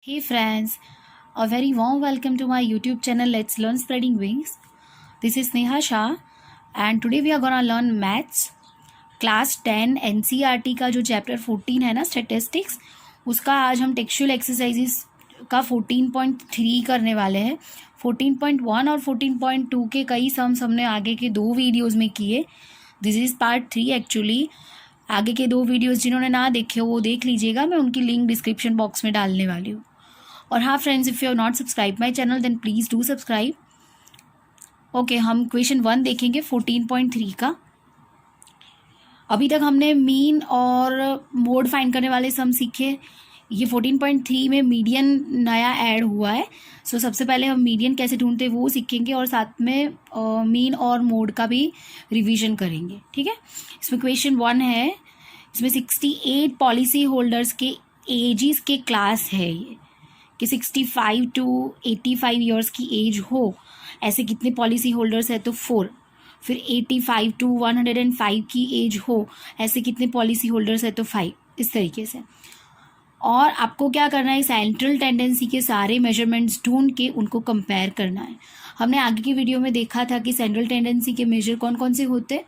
Hey friends, a very warm welcome to my YouTube channel Let's Learn Spreading Wings. This is Neha Shah and today we are gonna learn maths class 10 NCERT का जो chapter 14 है ना statistics, उसका आज हम textual exercises का 14.3 करने वाले हैं। 14.1 और 14.2 के कई सम्स हमने आगे के दो वीडियोस में किए। This is part 3 actually. आगे के दो वीडियोस जिन्होंने ना देखे हो वो देख लीजिएगा, मैं उनकी लिंक डिस्क्रिप्शन बॉक्स में डालने वाली हूँ। और हाँ friends, if you have not subscribe my channel then please do subscribe. Okay, हम क्वेश्चन 1 देखेंगे 14.3 का। अभी तक हमने मीन और मोड फाइंड करने वाले सम सीखे। ये 14.3 में मीडियन नया ऐड हुआ है। सो सबसे पहले हम मीडियन कैसे ढूंढते हैं वो सीखेंगे और साथ में मीन और मोड का भी रिवीजन करेंगे। ठीक है, इसमें क्वेश्चन 1 है, इसमें 68 पॉलिसी होल्डर्स के एजिस के क्लास है ये कि 65 to 85 ईयर्स की एज हो, ऐसे कितने पॉलिसी होल्डर्स है तो 4। फिर 85 to 105 की एज हो, ऐसे कितने पॉलिसी होल्डर्स है तो 5। इस तरीके से। और आपको क्या करना है, सेंट्रल टेंडेंसी के सारे मेजरमेंट्स ढूंढ के उनको कंपेयर करना है। हमने आगे की वीडियो में देखा था कि सेंट्रल टेंडेंसी के मेजर कौन कौन से होते हैं,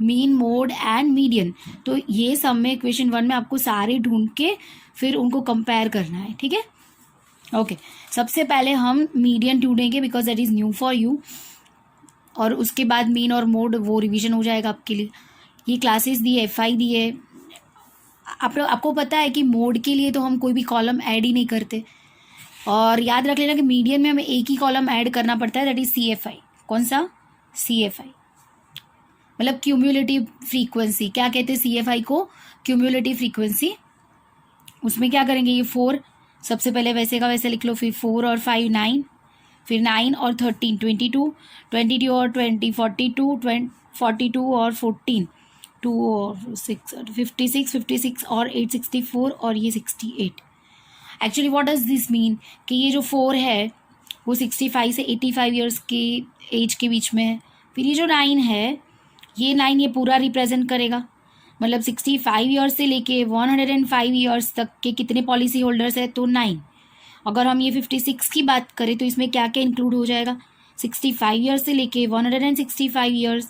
मीन, मोड एंड मीडियन। तो ये सम में क्वेश्चन 1 में आपको सारे ढूंढ के फिर उनको कंपेयर करना है। ठीक है, ओके। सबसे पहले हम मीडियन ढूंढेंगे because that is new for you, और उसके बाद मीन और मोड वो रिवीजन हो जाएगा आपके लिए। ये क्लासेस दी है, FI दी है। आपको पता है कि मोड के लिए तो हम कोई भी कॉलम ऐड ही नहीं करते, और याद रख लेना कि मीडियन में हमें एक ही कॉलम ऐड करना पड़ता है, दैट इज CFI। कौन सा? CFI मतलब क्यूम्युलेटिव फ्रीक्वेंसी। क्या कहते हैं CFI को? Cumulative frequency. उसमें क्या करेंगे, ये 4 सबसे पहले वैसे का वैसे लिख लो, फिर 4 और 5 9, फिर 9 और 13 22, 22 और 20 42, 42 और 14 2 और 6 56, 56 और 8 64 और ये 68। Actually what does this mean कि ये जो 4 है वो 65 से 85 ईयर्स के एज के बीच में है। फिर ये जो 9 है, ये 9 ये पूरा रिप्रेजेंट करेगा, मतलब 65 ईयर्स से लेके 105 ईयर्स तक के कितने पॉलिसी होल्डर्स है तो 9। अगर हम ये 56 की बात करें तो इसमें क्या क्या इंक्लूड हो जाएगा, 65 ईयर्स से लेके 165 ईयर्स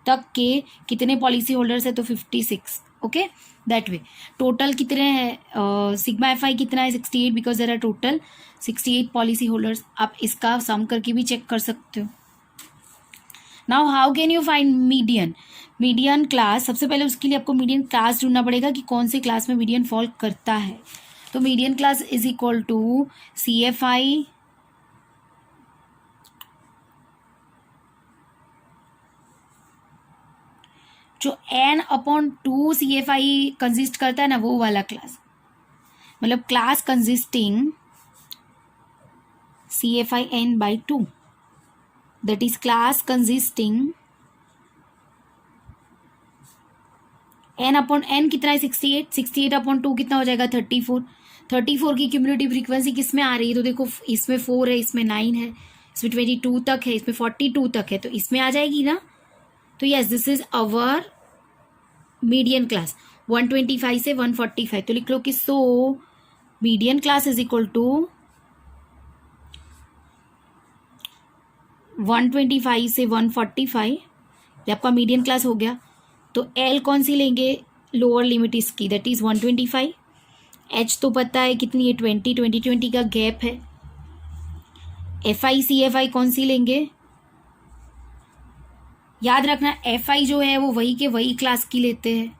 तक के कितने पॉलिसी होल्डर्स है तो 56। Okay, that way. टोटल कितने हैं, सिग्मा FI कितना है 68, because there are total 68 policy holders. आप इसका सम करके भी चेक कर सकते हो। Now how can you find median? Median class, सबसे पहले उसके लिए आपको मीडियन क्लास ढूंढना पड़ेगा कि कौन से क्लास में मीडियन फॉल करता है। तो median class is equal to CFI जो N/2 CFI कंसिस्ट करता है ना, वो वाला क्लास, मतलब class consisting CFI N/2, that is class consisting N/N कितना है 68, 68/2 कितना हो जाएगा 34। 34 की क्यूमुलेटिव फ्रीक्वेंसी किस में आ रही है, तो देखो इसमें 4 है, इसमें 9 है, इसमें 22 तक है, इसमें 42 तक है, तो इसमें आ जाएगी ना। तो yes, this is our median class 125 से 145। तो लिख लो कि so median class is equal to 125 से 145, ये आपका मीडियन क्लास हो गया। तो L कौन सी लेंगे, लोअर लिमिट इसकी, दैट इज 125। H तो पता है कितनी है 20 का गैप है। FI CFI कौन सी लेंगे, याद रखना FI जो है वो वही के वही क्लास की लेते हैं,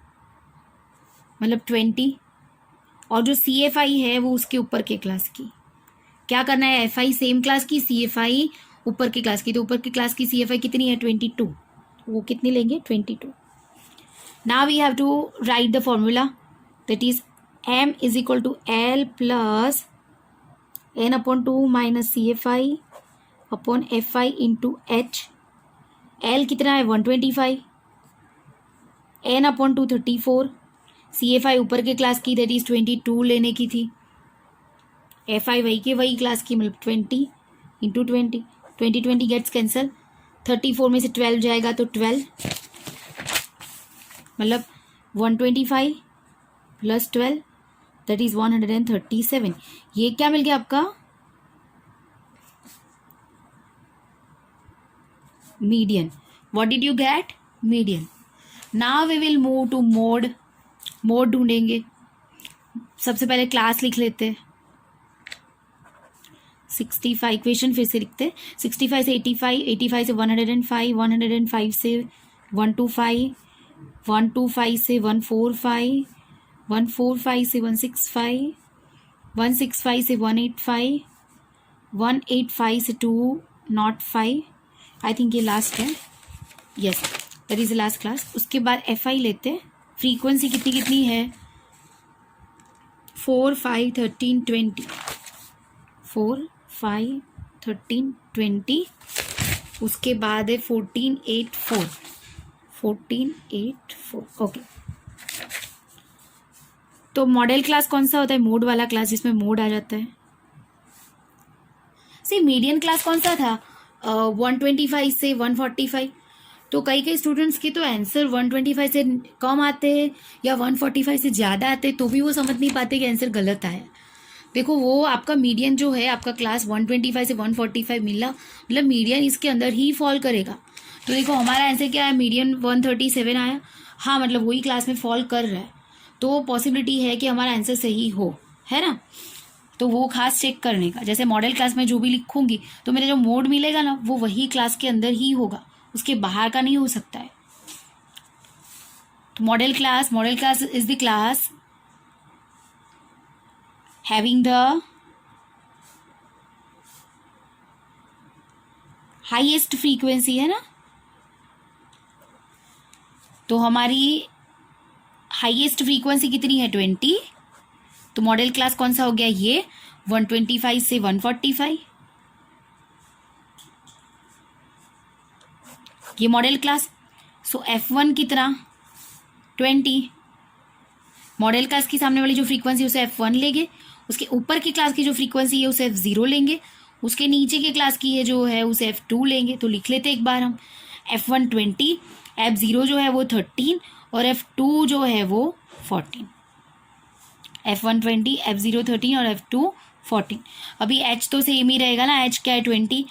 मतलब 20, और जो CFI है वो उसके ऊपर के क्लास की। क्या करना है, FI सेम क्लास की, CFI ऊपर की क्लास की। तो ऊपर की क्लास की CFI कितनी है 22, वो कितनी लेंगे 22। Now we have to write the formula, that is M is equal to L plus N/2 minus CFI upon FI into H। L कितना है 125, N/2 34, CFI ऊपर के क्लास की दैट इज 22 लेने की थी, FI वही के वही क्लास की, मतलब 20 इंटू 20, 20 गेट्स कैंसल, 34 में से 12 जाएगा तो 12, मतलब 125 प्लस 12 दैट इज 137. ये क्या मिल गया आपका? Median. What did you get? Median. Now we will move to mode. Mode ढूंढेंगे. सबसे पहले क्लास लिख लेते हैं. 65 इक्वेशन फिर से लिखते. 65 से 85, 85 से 105, 105 से 125, 125 से 145, 145 से 165, 165 से 185, 185 से 205. आई थिंक ये लास्ट है. Yes, that is the last class. उसके बाद FI लेते. फ्रीक्वेंसी कितनी कितनी है? 4, 5, 13, 20. 4, 5, 13, 20. उसके बाद है 14, 8, 4. 14, 8, 4. ओके. तो मॉडल क्लास कौन सा होता है? मोड वाला क्लास, जिसमें मोड आ जाता है. सी मीडियन क्लास कौन सा था? 125 से 145. तो कई स्टूडेंट्स के तो आंसर 125 से कम आते हैं या 145 से ज़्यादा आते हैं, तो भी वो समझ नहीं पाते कि आंसर गलत आया. देखो, वो आपका मीडियन जो है, आपका क्लास 125 से 145 मिला, मतलब मीडियन इसके अंदर ही फॉल करेगा. तो देखो हमारा आंसर क्या है? मीडियन 137 आया. हाँ, मतलब वही क्लास में फॉल कर रहा है, तो पॉसिबिलिटी है कि हमारा आंसर सही हो, है ना. तो वो खास चेक करने का. जैसे मॉडल क्लास में जो भी लिखूंगी तो मेरा जो मोड मिलेगा ना, वो वही क्लास के अंदर ही होगा, उसके बाहर का नहीं हो सकता है. तो model class is the class having the highest frequency, है ना. तो हमारी हाईएस्ट फ्रीक्वेंसी कितनी है? 20. तो मॉडल क्लास कौन सा हो गया? ये 125 से 145. ये मॉडल क्लास. सो F1 कितना? 20. मॉडल क्लास के सामने वाली जो फ्रीक्वेंसी उसे F1 लेंगे. उसके ऊपर की क्लास की जो फ्रीक्वेंसी है उसे F0 लेंगे. उसके नीचे के क्लास की है जो है उसे F2 लेंगे. तो लिख लेते एक बार हम. F1 20, F0 जो है वो 13 और F2 जो है वो 14. F1 20, F0 13 और F2 14. अभी H तो सेम ही रहेगा ना. H क्या है? 20.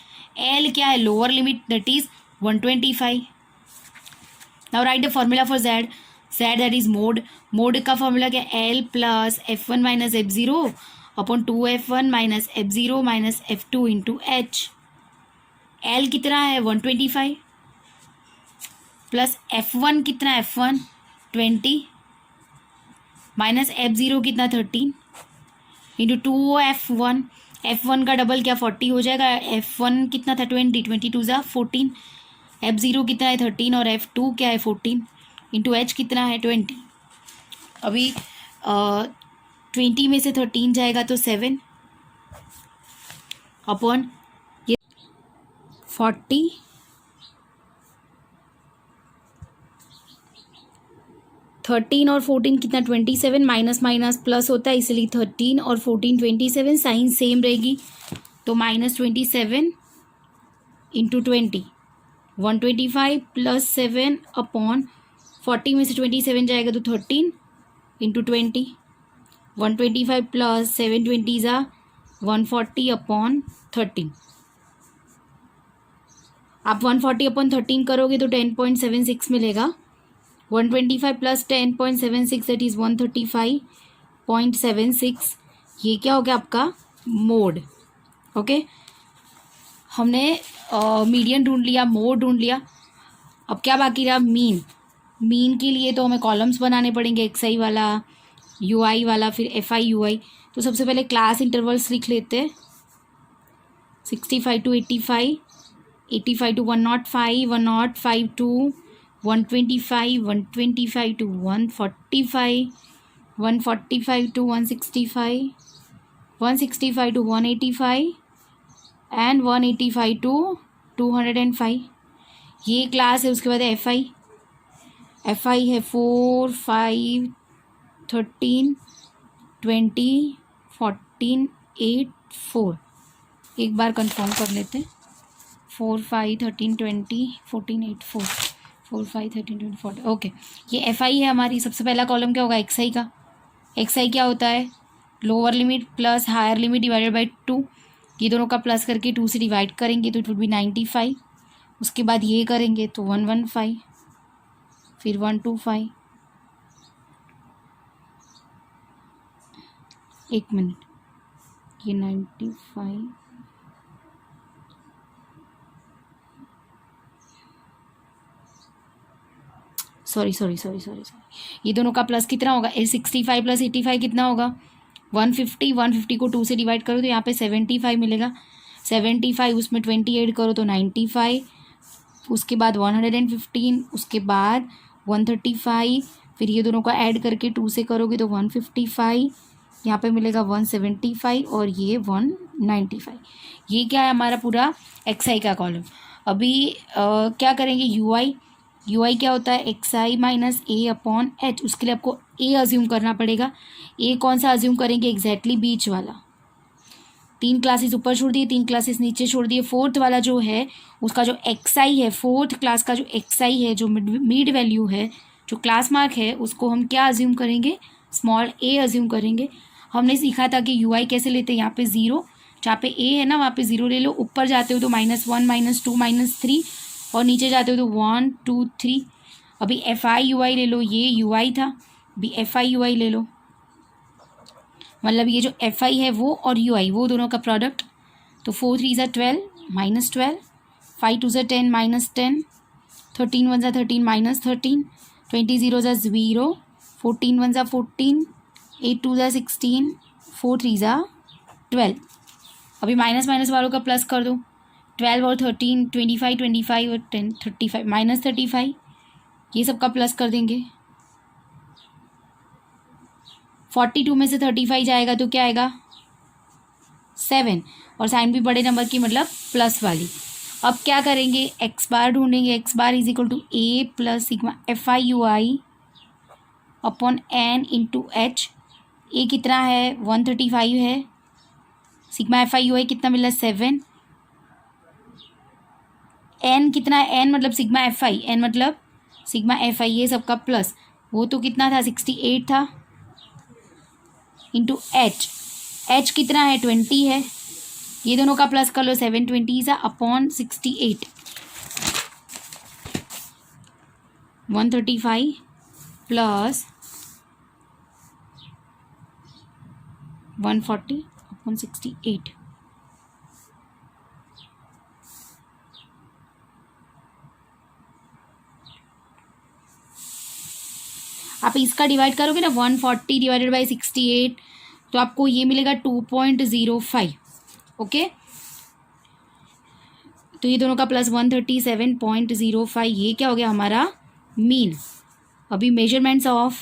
L क्या है? Lower limit, that is 125. Now right the formula for Z. Z that is mode. Mode का फॉर्मूला क्या है? L plus F1 minus F0 upon 2F1 minus F0 minus F2 into H. L कितना है? 125 plus F1 कितना है? F1 20 minus F0 कितना? 13 into 2F1. F1 का double क्या? 40 हो जाएगा. F1 कितना था? 20. 22 ज़ा 14. F0 कितना है? 13 और F2 क्या है? 14 इंटू H कितना है? 20. अभी 20 में से 13 जाएगा तो 7 अपॉन ये 40. 13 और 14 कितना? 27. माइनस माइनस प्लस होता है, इसलिए 13 और 14 27. साइन सेम रहेगी, तो -27 इंटू 20. 125 प्लस 7 अपॉन 40 में से 27 जाएगा तो 13 इंटू 20. 125 प्लस 720 ज़ा 140 अपॉन 13. आप 140 अपॉन 13 करोगे तो 10.76 मिलेगा. 125 प्लस 10.76 दैट इज़ 135.76. ये क्या हो गया आपका? मोड. ओके, हमने मीडियन ढूंढ लिया, मोड ढूंढ लिया. अब क्या बाकी रहा? मीन. मीन के लिए तो हमें कॉलम्स बनाने पड़ेंगे, XI वाला, UI वाला, फिर FI UI. तो सबसे पहले क्लास इंटरवल्स लिख लेते हैं. 65 to 85, 85 to 105, 105 to 125, 125 to 145, 145 to 165, 165 to 185 and 185 to 205. ये क्लास है. उसके बाद FI. FI है 4, 5, 13, 20, 14, 8, 4. एक बार कंफर्म कर लेते हैं. 4, 5, 13, 20, 14, 8, 4. 4, 5, 13, 20, 40. ओके, ये FI है हमारी. सबसे पहला कॉलम क्या होगा? XI का. XI क्या होता है? Lower limit plus higher limit divided by 2, ये दोनों का प्लस करके 2 से डिवाइड करेंगे तो इट वुड बी 95। उसके बाद ये करेंगे तो 115, फिर 125, एक मिनट, ये 95, सॉरी, ये दोनों का प्लस कितना होगा, 65 प्लस 85 कितना होगा 150, 150 को 2 से डिवाइड करो तो यहाँ पे 75 मिलेगा, 75 उसमें 20 ऐड करो तो 95, उसके बाद 115, उसके बाद 135, फिर ये दोनों का ऐड करके 2 से करोगे तो 155, यहाँ पे मिलेगा 175 और ये 195। ये क्या है हमारा पूरा XI का कॉलम। अभी क्या करेंगे, UI क्या होता है, XI minus A upon H। उसके लिए आपको A अज्यूम करना पड़ेगा। A कौन सा अज्यूम करेंगे, एग्जैक्टली बीच वाला। 3 क्लासेस ऊपर छोड़ दिए, 3 क्लासेस नीचे छोड़ दिए। फोर्थ वाला जो है उसका जो XI है, फोर्थ क्लास का जो XI है, जो मिड वैल्यू है, जो क्लास मार्क है, उसको हम क्या अज्यूम करेंगे, स्मॉल a अज्यूम करेंगे। हमने सीखा था कि UI कैसे लेते हैं, यहाँ पे 0, जहाँ पे A है ना वहाँ पे 0 ले लो, ऊपर जाते हो तो -1 -2 -3 और नीचे जाते हो तो 1 2 3। अभी FI UI ले लो, ये UI था, अभी FI UI ले लो, मतलब ये जो FI है वो और UI वो दोनों का प्रोडक्ट। तो 4 3 ज़ा 12 -12, 5 2 ज़ा 10 -10, 13 1 ज़ा 13 -13, 20 0 ज़ा 0, 14 1 ज़ा 14, 8 2 ज़ा 16, 4 3 ज़ा 12। अभी माइनस माइनस वालों का प्लस कर दो, 12 और 13 25 25 और 10 35 -35, ये सब का प्लस कर देंगे। 42 में से 35 जाएगा तो क्या आएगा 7, और साइन भी बड़े नंबर की मतलब प्लस वाली। अब क्या करेंगे, एक्स बार ढूंढेंगे, x bar is equal to A plus sigma FI UI upon N into H। A कितना है 135 है, सिग्मा FI UI कितना मिला 7, N कितना है, N मतलब सिग्मा FI, N मतलब सिग्मा FI, ये सबका प्लस, वो तो कितना था 68 था, इंटू H कितना है 20 है, ये दोनों का प्लस कर लो 720 सा अपॉन 68, 135 प्लस 140 अपॉन 68। आप इसका डिवाइड करोगे ना 140 डिवाइडेड बाई 68 तो आपको ये मिलेगा 2.05। ओके, तो ये दोनों का प्लस 137.05, ये क्या हो गया हमारा मीन। अभी मेजरमेंट्स ऑफ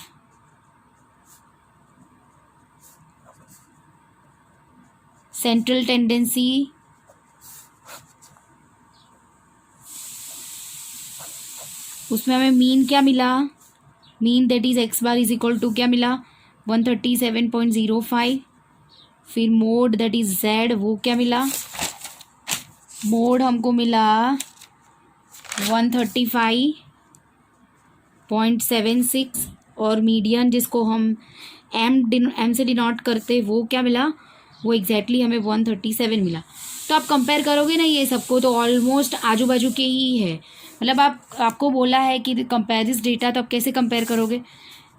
सेंट्रल टेंडेंसी, उसमें हमें मीन क्या मिला, mean that is x bar is equal to क्या मिला 137.05। फिर मोड दैट इज Z, वो क्या मिला, मोड हमको मिला 135.76, और मीडियन जिसको हम M से डिनोट करते वो क्या मिला, वो एग्जैक्टली हमें 137 मिला। तो आप कंपेयर करोगे ना ये सबको तो ऑलमोस्ट आजू बाजू के ही है, मतलब आपको बोला है कि कंपेयर दिस डेटा, तो आप कैसे कंपेयर करोगे,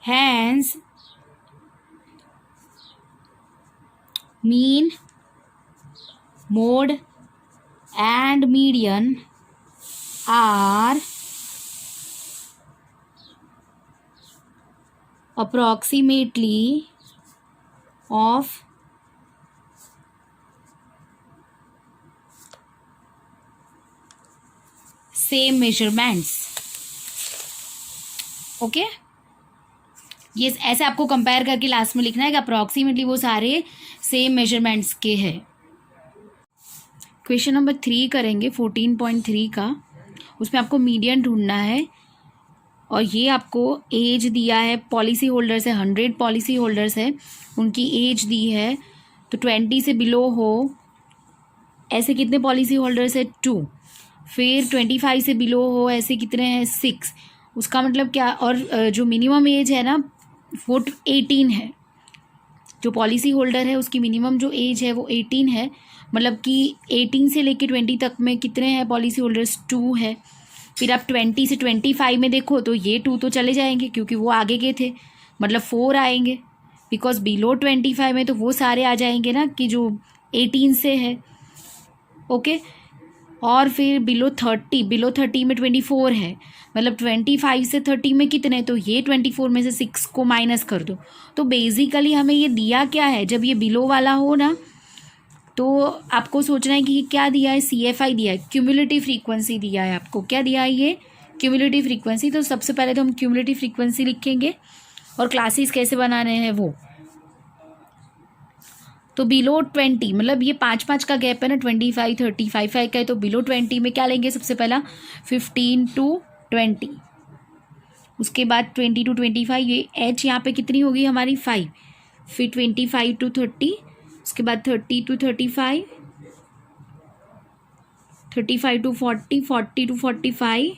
hence mean mode and median are approximately of same measurements। Okay, ये ऐसे आपको कंपेयर करके लास्ट में लिखना है कि अप्रॉक्सीमेटली वो सारे सेम मेजरमेंट्स के हैं। क्वेश्चन नंबर 3 करेंगे 14.3 का, उसमें आपको मीडियन ढूंढना है और ये आपको एज दिया है, पॉलिसी होल्डर्स है 100 पॉलिसी होल्डर्स है, उनकी एज दी है तो 20 से बिलो हो ऐसे कितने पॉलिसी होल्डर्स है 2, फिर 25 से बिलो हो ऐसे कितने हैं 6। उसका मतलब क्या, और जो मिनिमम एज है ना वो 18 है, जो पॉलिसी होल्डर है उसकी मिनिमम जो एज है वो 18 है, मतलब कि 18 से लेके 20 तक में कितने हैं पॉलिसी होल्डर्स, 2 है। फिर आप 20 से 25 में देखो तो ये 2 तो चले जाएंगे क्योंकि वो आगे के थे, मतलब 4 आएंगे, बिकॉज बिलो 25 में तो वो सारे आ जाएंगे ना कि जो 18 से है। ओके, और फिर बिलो 30 में 24 है, मतलब 25 से 30 में कितने, तो ये 24 में से 6 को माइनस कर दो। तो बेसिकली हमें ये दिया क्या है, जब ये बिलो वाला हो ना तो आपको सोचना है कि ये क्या दिया है, CFI दिया है, क्यूमुलेटिव फ्रीक्वेंसी दिया है आपको। क्या दिया है ये, क्यूमुलेटिव फ्रीक्वेंसी। तो सबसे पहले तो हम क्यूमुलेटिव फ्रीक्वेंसी लिखेंगे और क्लासेस कैसे बनाने हैं वो। तो बिलो 20, मतलब ये 5 का गैप है ना, 25 30 5 का है, तो बिलो 20 में क्या लेंगे सबसे पहला, 15 to 20। उसके बाद 20 to 25, ये एच यहाँ पे कितनी होगी हमारी 5, फिर 25 to 30, उसके बाद 30 to 35, 35 to 40, 40 to 45,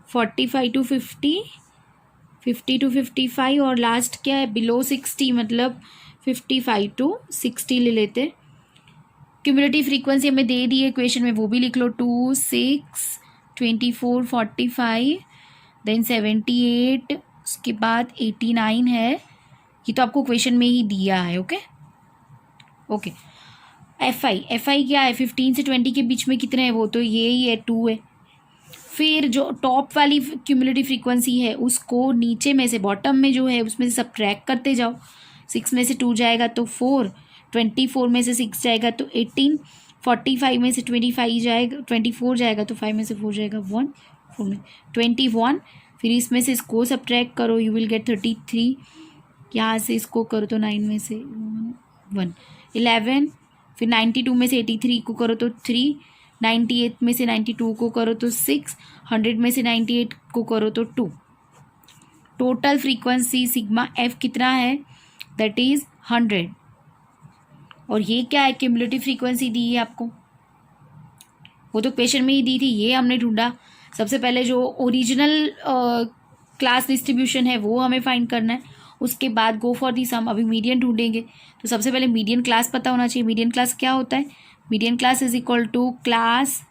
45 to 50, 50 to 55, और लास्ट क्या है बिलो 60, मतलब 55 to 60 ले लेते। क्यूमुलेटिव फ्रीक्वेंसी हमें दे दी है इक्वेशन में, वो भी लिख लो, 2 6 24 45 देन 78, उसके बाद 89 है, ये तो आपको क्वेश्चन में ही दिया है। ओके ओके, एफ आई क्या है, 15 से 20 के बीच में कितने हैं, वो तो ये ही है 2 है। फिर जो टॉप वाली क्यूमुलेटिव फ्रीक्वेंसी है उसको नीचे में से, बॉटम में जो है उसमें से सब्ट्रैक्ट करते जाओ। 6 में से 2 जाएगा तो 4, 24 में से 6 जाएगा तो 18, 45 में से 25 जाएगा, 24 जाएगा तो 5 में से 4 जाएगा 1, 4 में 21, फिर इसमें से इसको सब्ट्रैक्ट करो, यू विल गेट 33, यहाँ से इसको करो तो 9 में से 1 11, फिर 92 में से 83 को करो तो 3, 98 में से 92 को करो तो 6, 100 में से 98 को करो तो 2। टोटल फ्रीक्वेंसी सिग्मा एफ कितना है, दैट इज 100। और ये क्या है, क्यूमुलेटिव फ्रीक्वेंसी दी है आपको, वो तो क्वेश्चन में ही दी थी, ये हमने ढूंढा। सबसे पहले जो ओरिजिनल क्लास डिस्ट्रीब्यूशन है वो हमें फाइंड करना है, उसके बाद गो फॉर दी सम। अभी मीडियन ढूंढेंगे, तो सबसे पहले मीडियन क्लास पता होना चाहिए। मीडियन क्लास क्या होता है, median class is equal to class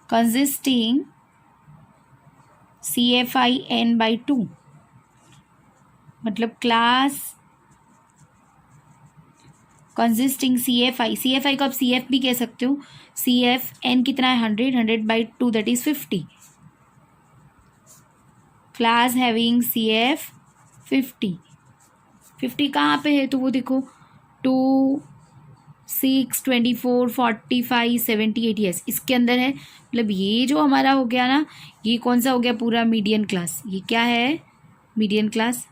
consisting CFI n/2, मतलब क्लास कंसिस्टिंग CFI को आप CF भी कह सकते हो। CF n कितना है 100, 100/2 that is 50। Class having CF 50 कहाँ पे है, तो वो देखो 2 6 24 45 78, यस इसके अंदर है। मतलब ये जो हमारा हो गया ना, ये कौन सा हो गया पूरा मीडियन क्लास, ये क्या है मीडियन क्लास।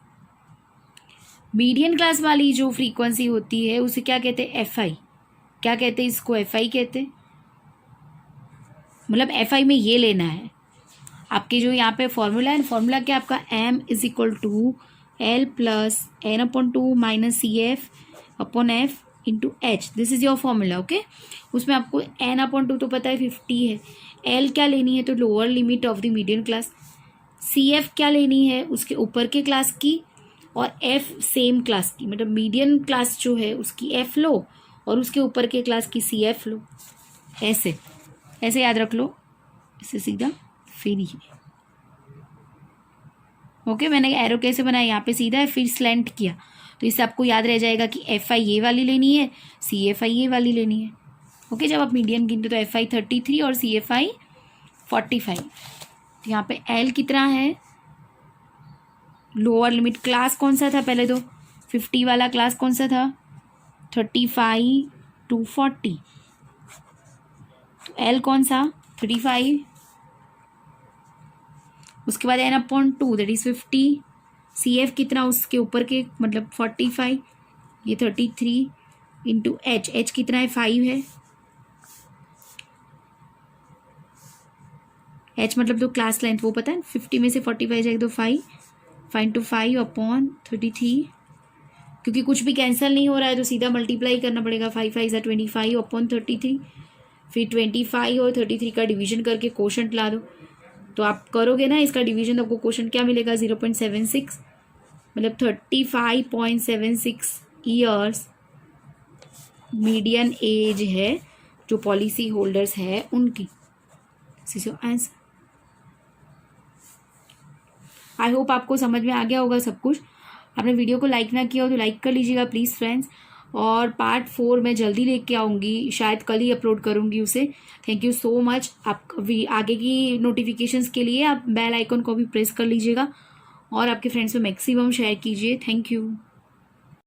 मीडियन क्लास वाली जो फ्रीक्वेंसी होती है उसे क्या कहते हैं, FI। क्या कहते हैं इसको, FI कहते हैं। मतलब FI में ये लेना है आपके जो यहाँ पे फॉर्मूला है, फॉर्मूला क्या आपका, M is equal to L plus N/2 minus CF/F into H, this is your formula. Okay, उसमें आपको N/2 तो पता है 50 है, L क्या लेनी है तो lower limit of the median class, CF क्या लेनी है उसके ऊपर के क्लास की, और F सेम क्लास की, मतलब मीडियन क्लास जो है उसकी F लो और उसके ऊपर के क्लास की CF लो। ऐसे ऐसे याद रख लो, इससे सीधा फिर ये। ओके, मैंने एरो कैसे बनाया, यहाँ पे सीधा है फिर स्लैंट किया, तो इससे आपको याद रह जाएगा कि FI ये वाली लेनी है, CFI ये वाली लेनी है। ओके, जब आप मीडियन गिनते तो FI 33 और CFI 45। तो यहाँ पे L कितना है, लोअर लिमिट क्लास कौन सा था पहले, तो 50 वाला क्लास कौन सा था, 35 to 40, तो L कौन सा 35, उसके बाद N/2 दैट इज 50, CF कितना उसके ऊपर के मतलब 45, ये 33 इंटू H कितना है 5 है, H मतलब तो क्लास लेंथ वो पता है, 50 में से 45 जाएगा तो 5/5/33, क्योंकि कुछ भी कैंसिल नहीं हो रहा है तो सीधा मल्टीप्लाई करना पड़ेगा, 5 5 = 25/33, फिर 25 और 33 का डिवीजन करके कोशेंट ला दो, तो आप करोगे ना इसका डिवीजन, तो आपको क्वेश्चन क्या मिलेगा, 0.76, मतलब 35.76 ईयर्स मीडियन एज है जो पॉलिसी होल्डर्स है उनकी। आंसर। आई होप आपको समझ में आ गया होगा सब कुछ। आपने वीडियो को लाइक ना किया हो तो लाइक कर लीजिएगा प्लीज़ फ्रेंड्स। और पार्ट 4 मैं जल्दी लेके आऊँगी, शायद कल ही अपलोड करूँगी उसे। Thank you so much. आप आगे की नोटिफिकेशंस के लिए आप बेल आइकन को भी प्रेस कर लीजिएगा और आपके फ्रेंड्स में मैक्सिमम शेयर कीजिए। Thank you.